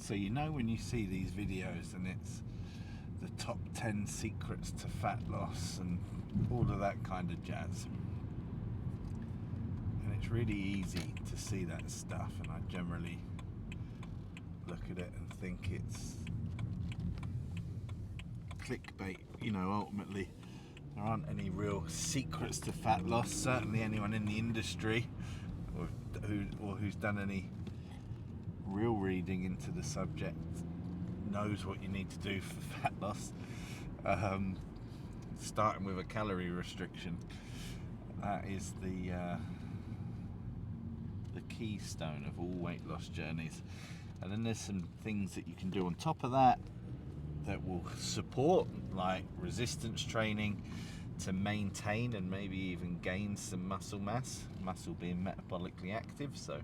So you know when you see these videos and it's the top 10 secrets to fat loss and all of that kind of jazz, and it's really easy to see that stuff, and I generally look at it and think it's clickbait. You know, ultimately there aren't any real secrets to fat loss. Certainly anyone in the industry or who's done any real reading into the subject knows what you need to do for fat loss, starting with a calorie restriction. That is the keystone of all weight loss journeys. And then there's some things that you can do on top of that that will support, like resistance training to maintain and maybe even gain some muscle mass, muscle being metabolically active. So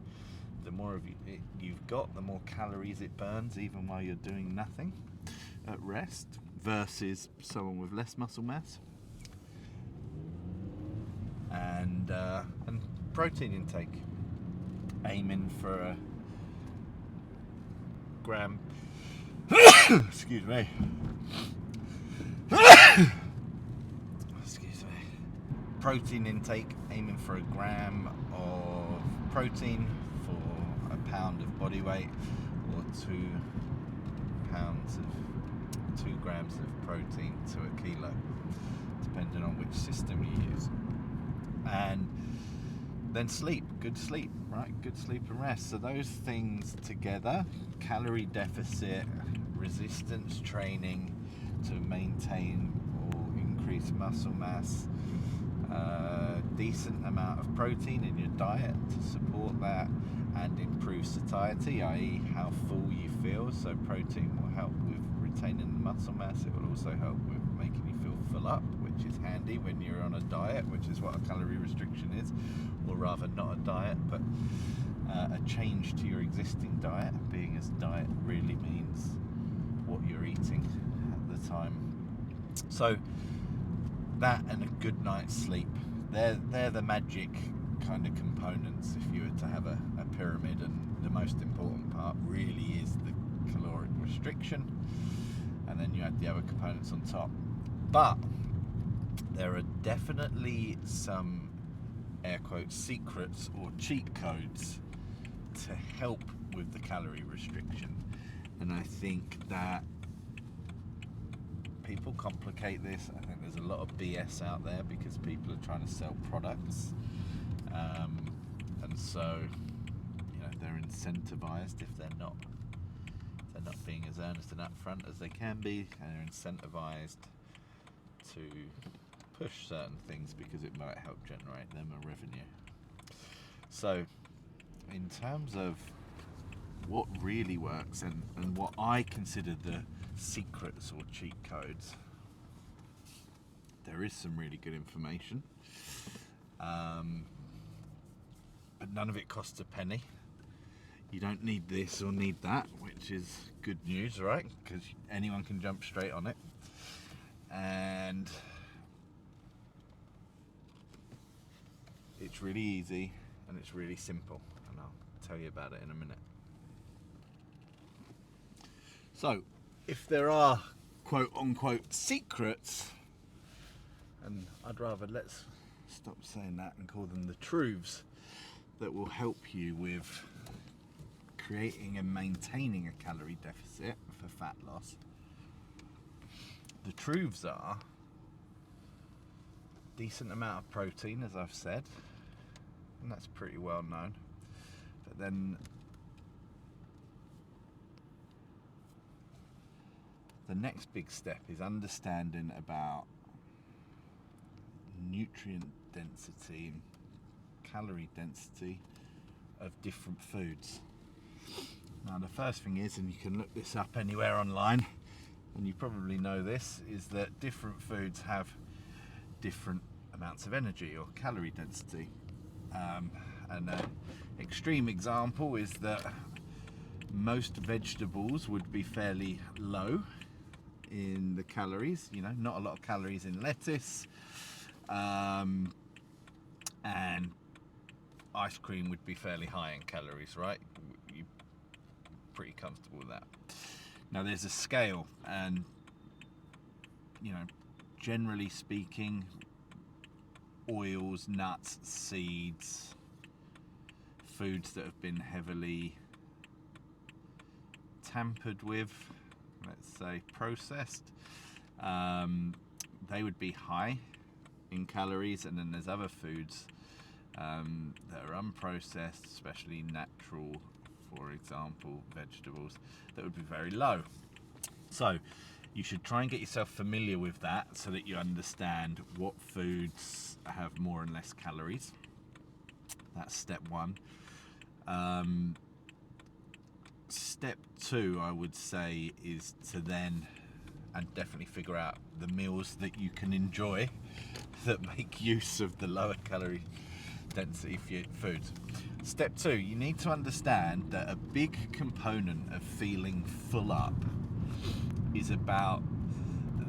the more of you've got, the more calories it burns even while you're doing nothing at rest, versus someone with less muscle mass. And protein intake, aiming for a gram excuse me protein intake, aiming for a gram of protein for a pound of body weight, or 2 grams of protein to a kilo, depending on which system you use. And then good sleep, right? Good sleep and rest. So those things together, calorie deficit, resistance training to maintain or increase muscle mass, decent amount of protein in your diet to support that, and improve satiety, i.e. how full you feel. So protein will help with retaining the muscle mass. It will also help with making you feel full up, which is handy when you're on a diet, which is what a calorie restriction is, or rather not a diet, but a change to your existing diet, being as diet really means what you're eating at the time. So that and a good night's sleep, they're the magic kind of components if you were to have a pyramid, and the most important part really is the caloric restriction, and then you add the other components on top. But there are definitely some air quotes secrets or cheat codes to help with the calorie restriction, and I think that people complicate this. I think there's a lot of BS out there because people are trying to sell products, and so they're incentivized if they're not being as earnest and upfront as they can be, and they're incentivized to push certain things because it might help generate them a revenue. So in terms of what really works and what I consider the secrets or cheat codes, there is some really good information, but none of it costs a penny. You don't need this or need that, which is good news, right? Because anyone can jump straight on it. And it's really easy and it's really simple, and I'll tell you about it in a minute. So if there are quote unquote secrets, and I'd rather let's stop saying that and call them the truths, that will help you with creating and maintaining a calorie deficit for fat loss. The truths are decent amount of protein, as I've said, and that's pretty well known. But then the next big step is understanding about nutrient density and calorie density of different foods. Now the first thing is, and you can look this up anywhere online, and you probably know this, is that different foods have different amounts of energy or calorie density. And an extreme example is that most vegetables would be fairly low in the calories, not a lot of calories in lettuce, and ice cream would be fairly high in calories, right? pretty comfortable with that. Now there's a scale, and you know, generally speaking, oils, nuts, seeds, foods that have been heavily tampered with, let's say processed, they would be high in calories, and then there's other foods that are unprocessed, especially natural, for example vegetables, that would be very low. So you should try and get yourself familiar with that so that you understand what foods have more and less calories. That's step one. Step two, I would say, is to then and definitely figure out the meals that you can enjoy that make use of the lower calorie density foods. Step two, you need to understand that a big component of feeling full up is about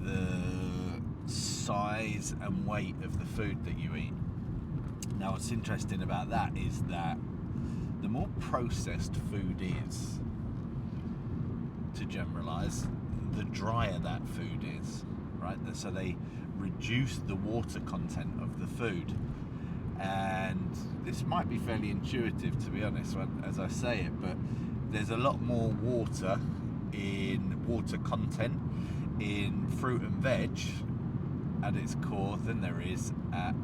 the size and weight of the food that you eat. Now what's interesting about that is that the more processed food is, to generalize, the drier that food is, right? So they reduce the water content of the food. And this might be fairly intuitive, to be honest, as I say it, but there's a lot more water content in fruit and veg at its core than there is at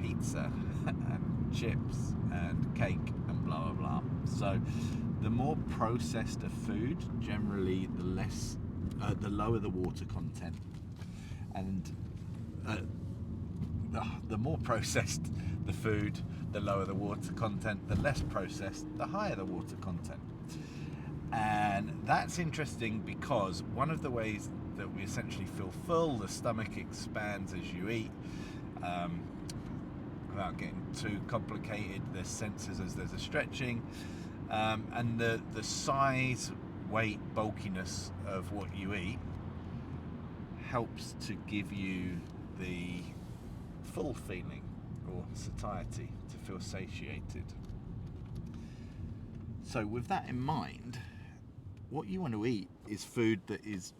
pizza and chips and cake and blah blah blah. So the more processed a food, generally the lower the water content, and the more processed the food, the lower the water content. The less processed, the higher the water content. And that's interesting because one of the ways that we essentially feel full, the stomach expands as you eat. Without getting too complicated, there's sensors as there's a stretching, and the size, weight, bulkiness of what you eat helps to give you the full feeling, or satiety, to feel satiated. So with that in mind, what you want to eat is food that is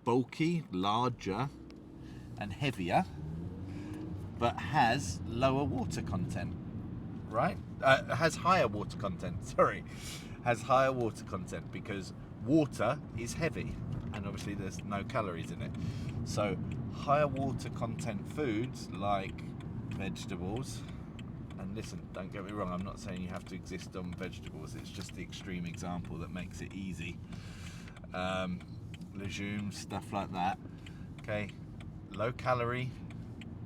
bulky, larger and heavier, but has lower water content, right? Has higher water content, has higher water content, because water is heavy and obviously there's no calories in it. So higher water content foods like vegetables, and listen, don't get me wrong, I'm not saying you have to exist on vegetables, it's just the extreme example that makes it easy. Legumes, stuff like that, okay, low calorie,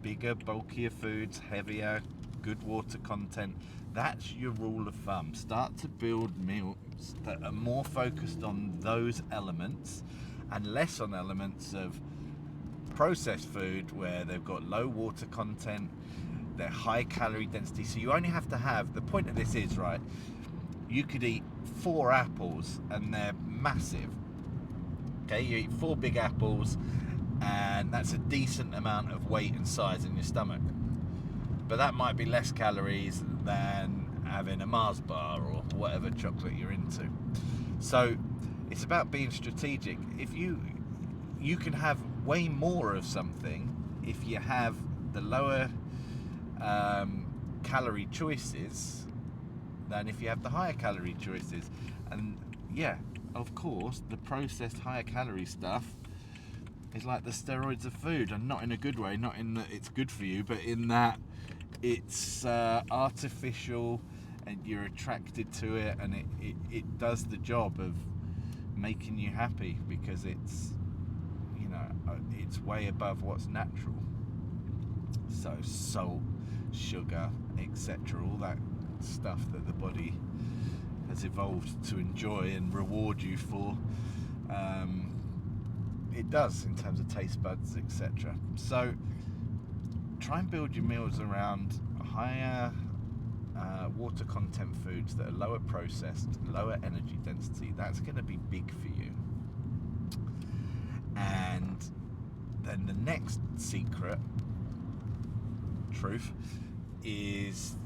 bigger, bulkier foods, heavier, good water content. That's your rule of thumb. Start to build meals that are more focused on those elements and less on elements of processed food where they've got low water content, they're high calorie density. So you only have to have, the point of this is, right, you could eat 4 apples and they're massive. Okay, you eat 4 big apples and that's a decent amount of weight and size in your stomach. But that might be less calories than having a Mars bar or whatever chocolate you're into. So it's about being strategic. If you can have way more of something if you have the lower calorie choices than if you have the higher calorie choices. And yeah, of course, the processed higher calorie stuff is like the steroids of food, and not in a good way, not in that it's good for you, but in that it's artificial and you're attracted to it, and it does the job of making you happy because it's, you know, it's way above what's natural. So salt, sugar, etc., all that stuff that the body has evolved to enjoy and reward you for, it does in terms of taste buds, etc. So try and build your meals around higher water content foods that are lower processed, lower energy density. That's going to be big for you. And then the next secret, truth, is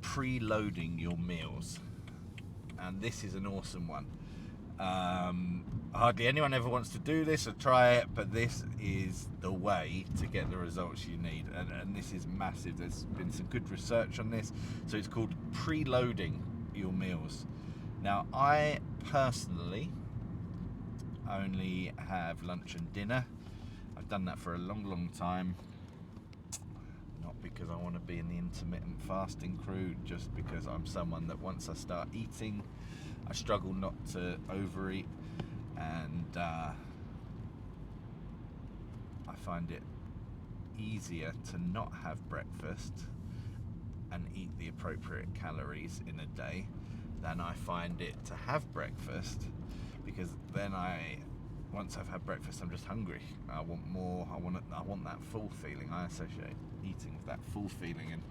preloading your meals. and this is an awesome one. Hardly anyone ever wants to do this or try it, but this is the way to get the results you need, and this is massive. There's been some good research on this. So it's called preloading your meals. Now, I personally only have lunch and dinner. I've done that for a long time, not because I want to be in the intermittent fasting crew, just because I'm someone that once I start eating, I struggle not to overeat, and I find it easier to not have breakfast and eat the appropriate calories in a day than I find it to have breakfast, because then once I've had breakfast, I'm just hungry. I want more. I want that full feeling. I associate eating with that full feeling, and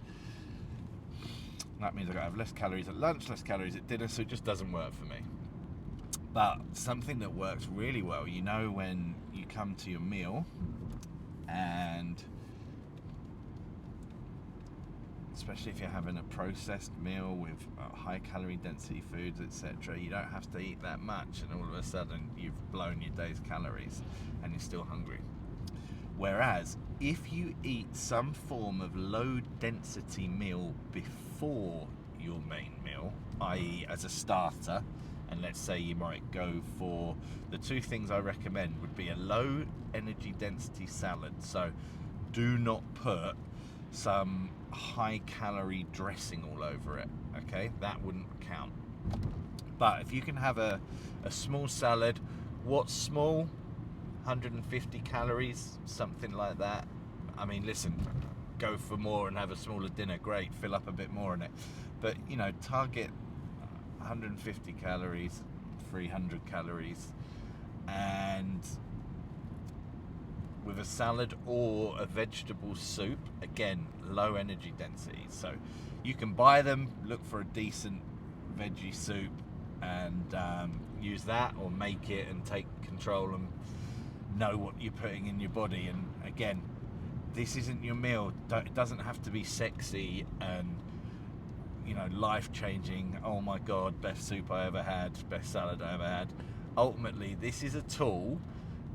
that means I gotta have less calories at lunch, less calories at dinner, so it just doesn't work for me. But something that works really well, you know, when you come to your meal, and especially if you're having a processed meal with high calorie density foods, etc., you don't have to eat that much, and all of a sudden you've blown your day's calories and you're still hungry. Whereas if you eat some form of low density meal before your main meal, i.e. as a starter, and let's say you might go for, the two things I recommend would be a low energy density salad. So do not put some high calorie dressing all over it, okay? That wouldn't count. But if you can have a small salad, what's small? 150 calories, something like that. I mean, listen, go for more and have a smaller dinner, great, fill up a bit more in it. But, you know, target 150 calories, 300 calories, and with a salad or a vegetable soup, again, low energy density. So you can buy them, look for a decent veggie soup, and use that, or make it and take control and know what you're putting in your body. And again, this isn't your meal. It doesn't have to be sexy and, you know, life-changing. Oh my God, best soup I ever had, best salad I ever had. Ultimately, this is a tool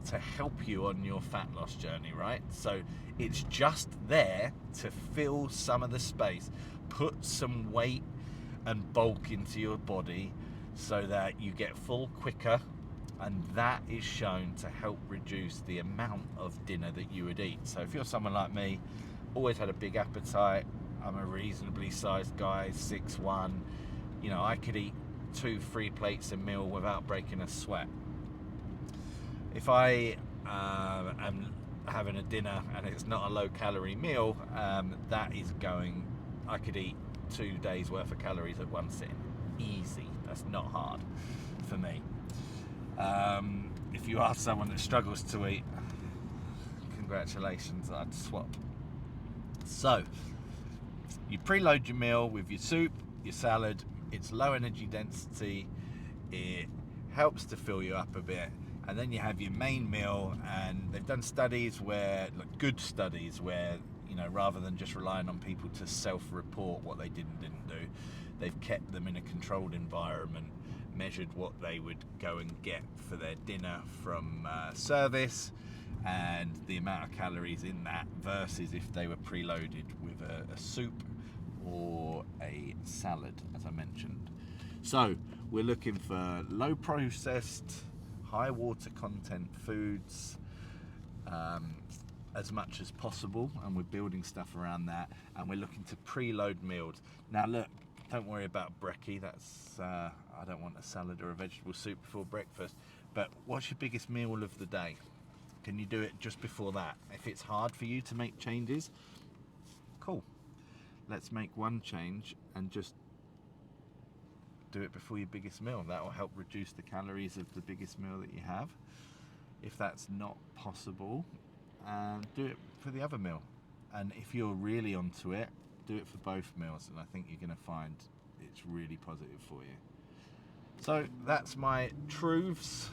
to help you on your fat loss journey, right? So it's just there to fill some of the space, put some weight and bulk into your body so that you get full quicker, and that is shown to help reduce the amount of dinner that you would eat. So if you're someone like me, always had a big appetite, I'm a reasonably sized guy, 6'1", you know, I could eat 2-3 plates a meal without breaking a sweat. If I am having a dinner and it's not a low calorie meal, that is going, I could eat 2 days worth of calories at one sitting. Easy. That's not hard for me. If you are someone that struggles to eat, congratulations, I'd swap. So you preload your meal with your soup, your salad. It's low energy density, it helps to fill you up a bit, and then you have your main meal. And they've done studies where, like, good studies where, you know, rather than just relying on people to self-report what they did and didn't do, they've kept them in a controlled environment, measured what they would go and get for their dinner from service, and the amount of calories in that versus if they were preloaded with a soup or a salad, as I mentioned. So we're looking for low processed, high water content foods as much as possible, and we're building stuff around that, and we're looking to preload meals. Now look, don't worry about brekkie, that's I don't want a salad or a vegetable soup before breakfast. But what's your biggest meal of the day? Can you do it just before that? If it's hard for you to make changes, cool, let's make one change and just do it before your biggest meal. That will help reduce the calories of the biggest meal that you have. If that's not possible, do it for the other meal. And if you're really onto it, do it for both meals, and I think you're going to find it's really positive for you. So that's my truths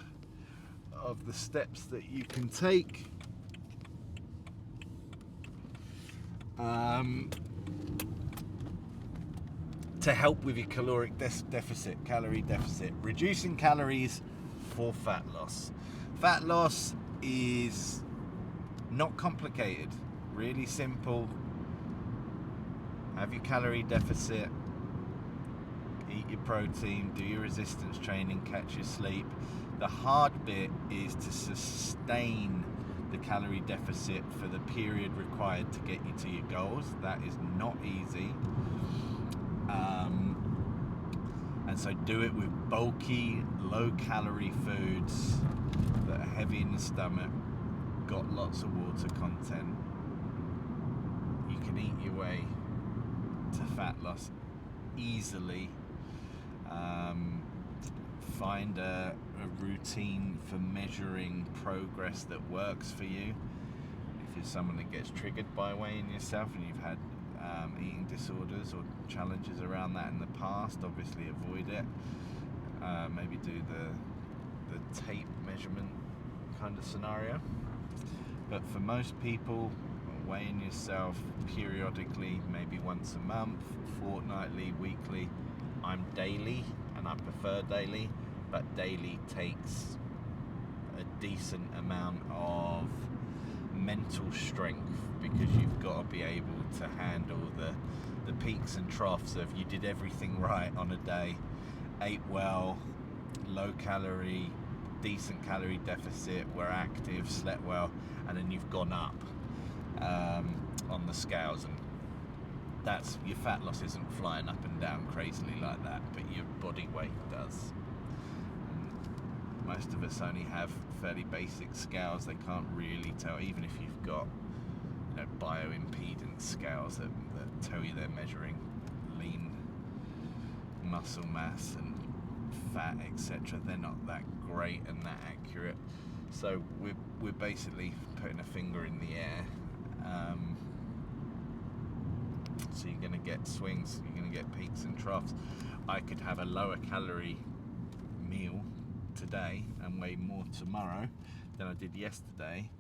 of the steps that you can take. to help with your caloric calorie deficit, reducing calories for fat loss. Fat loss is not complicated, really simple. Have your calorie deficit, eat your protein, do your resistance training, catch your sleep. The hard bit is to sustain the calorie deficit for the period required to get you to your goals. That is not easy. And so do it with bulky, low-calorie foods that are heavy in the stomach, got lots of water content. You can eat your way to fat loss easily. Find a routine for measuring progress that works for you. If you're someone that gets triggered by weighing yourself and you've had eating disorders or challenges around that in the past, obviously avoid it. Maybe do the tape measurement kind of scenario. But for most people, weighing yourself periodically, maybe once a month, fortnightly, weekly. I'm daily, and I prefer daily, but daily takes a decent amount of mental strength, because you've got to be able to handle the peaks and troughs of you did everything right on a day, ate well, low calorie, decent calorie deficit, were active, slept well, and then you've gone up on the scales, and that's, your fat loss isn't flying up and down crazily like that, but your body weight does. And most of us only have fairly basic scales. They can't really tell, even if you've got, you know, bioimpedance scales that tell you they're measuring lean muscle mass and fat, etc. They're not that great and that accurate. So we're basically putting a finger in the air. So you're going to get swings, you're going to get peaks and troughs. I could have a lower calorie meal today and weigh more tomorrow than I did yesterday,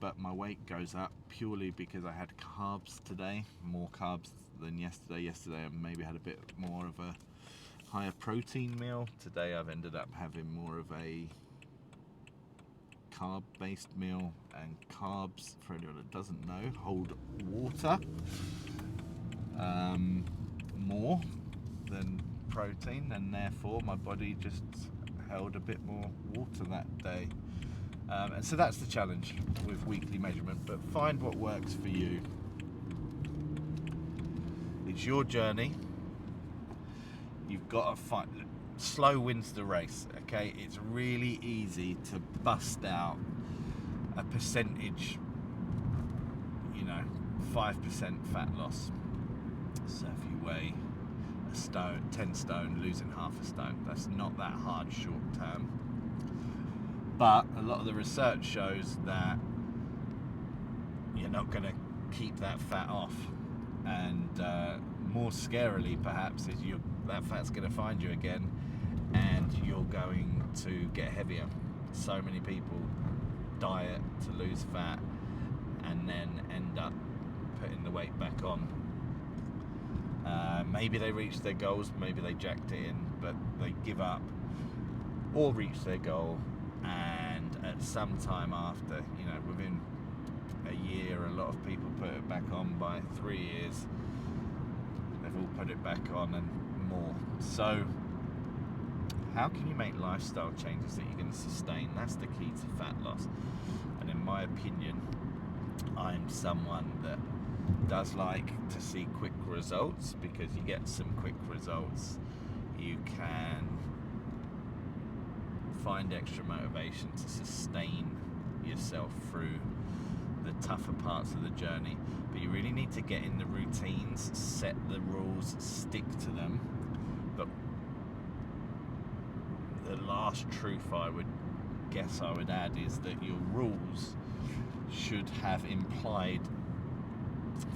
but my weight goes up purely because I had carbs today, more carbs than yesterday. Yesterday I maybe had a bit more of a higher protein meal. Today I've ended up having more of a carb-based meal, and carbs, for anyone that doesn't know, hold water more than protein, and therefore my body just held a bit more water that day. And so that's the challenge with weekly measurement, but find what works for you. It's your journey. You've got to find, slow wins the race, okay? It's really easy to bust out a percentage, 5% fat loss. So if you weigh a stone, 10 stone, losing half a stone, that's not that hard short term. But a lot of the research shows that you're not going to keep that fat off, and more scarily perhaps is that fat's going to find you again, and you're going to get heavier. So many people diet to lose fat and then end up putting the weight back on. Maybe they reach their goals, maybe they jacked it in, but they give up or reach their goal, and at some time after, within a year, a lot of people put it back on. By 3 years, they've all put it back on and more. So how can you make lifestyle changes that you're going to sustain? That's the key to fat loss. And in my opinion, I'm someone that does like to see quick results, because you get some quick results, you can find extra motivation to sustain yourself through the tougher parts of the journey. But you really need to get in the routines, set the rules, stick to them. But the last truth I would add is that your rules should have implied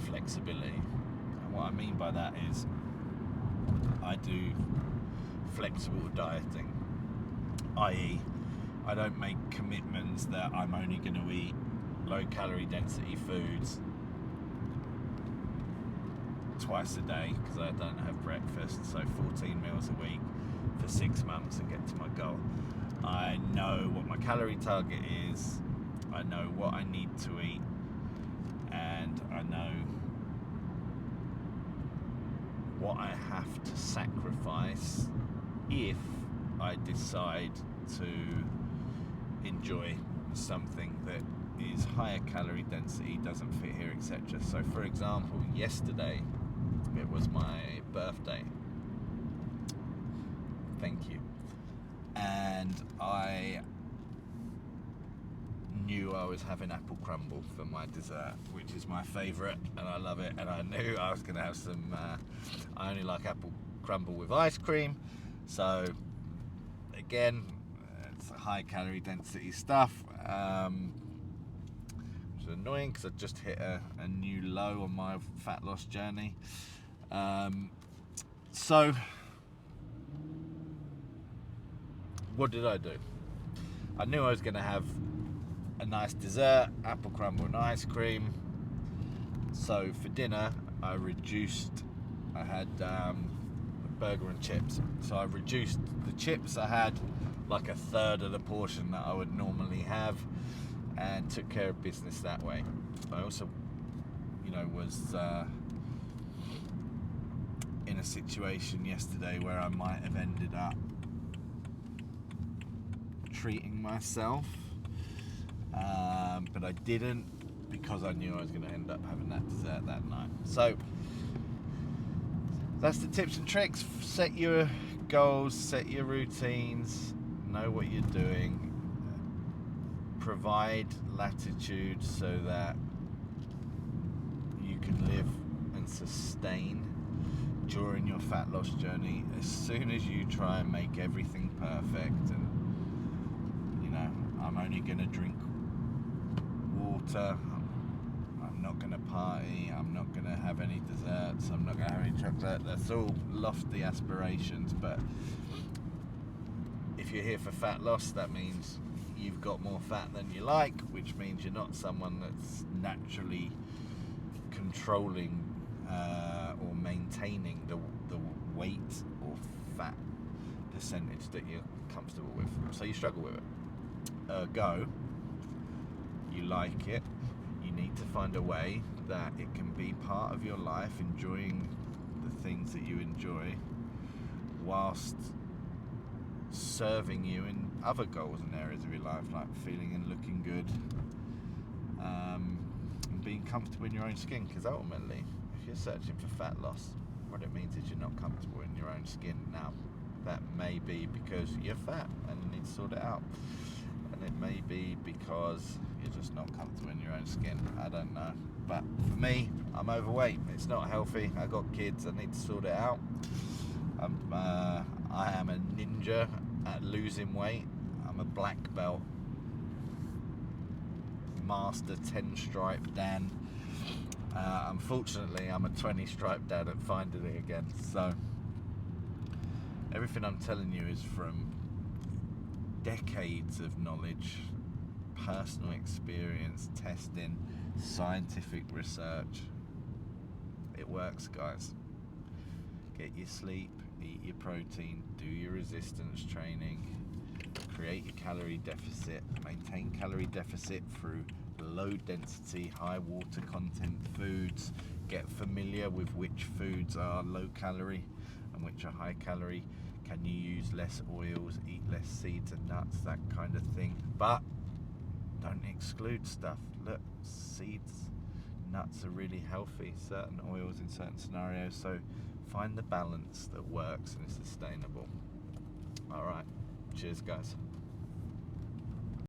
flexibility. And what I mean by that is, I do flexible dieting, i.e. I don't make commitments that I'm only going to eat low calorie density foods twice a day because I don't have breakfast, so 14 meals a week for 6 months and get to my goal. I know what my calorie target is, I know what I need to eat, and I know what I have to sacrifice if I decide to enjoy something that is higher calorie density, doesn't fit here, etc. So for example, yesterday it was my birthday. Thank you. And I knew I was having apple crumble for my dessert, which is my favourite, and I love it. And I knew I was going to have some. I only like apple crumble with ice cream, so again, it's high calorie density stuff. Which is annoying because I just hit a new low on my fat loss journey. So what did I do? I knew I was going to have a nice dessert, apple crumble and ice cream. So for dinner, I had a burger and chips. So I reduced the chips. I had like a third of the portion that I would normally have, and took care of business that way. I also, was in a situation yesterday where I might have ended up treating myself, but I didn't, because I knew I was going to end up having that dessert that night. So that's the tips and tricks. Set your goals, set your routines, know what you're doing, provide latitude so that you can live and sustain during your fat loss journey. As soon as you try and make everything perfect, and I'm only going to drink water, I'm not going to party, I'm not going to have any desserts, I'm not going to have any chocolate, that's all lofty aspirations. But if you're here for fat loss, that means you've got more fat than you like, which means you're not someone that's naturally controlling or maintaining the weight or fat percentage that you're comfortable with. So you struggle with it. Ergo, you like it, you need to find a way that it can be part of your life, enjoying the things that you enjoy, whilst serving you in other goals and areas of your life, like feeling and looking good, and being comfortable in your own skin. Because ultimately, if you're searching for fat loss, what it means is you're not comfortable in your own skin. Now, that may be because you're fat and you need to sort it out, and it may be because you're just not comfortable in your own skin. I don't know. But for me, I'm overweight. It's not healthy. I got kids. I need to sort it out. I am a ninja at losing weight. I'm a black belt, master 10 stripe Dan. Unfortunately, I'm a 20 stripe Dan at finding it again. So everything I'm telling you is from decades of knowledge, personal experience, testing, scientific research. It works, guys. Get your sleep, eat your protein, do your resistance training, create your calorie deficit, maintain calorie deficit through low density, high water content foods. Get familiar with which foods are low calorie and which are high calorie. Can you use less oils, eat less seeds and nuts, that kind of thing. But don't exclude stuff. Look, seeds, nuts are really healthy, certain oils in certain scenarios. So find the balance that works and is sustainable. All right, cheers guys.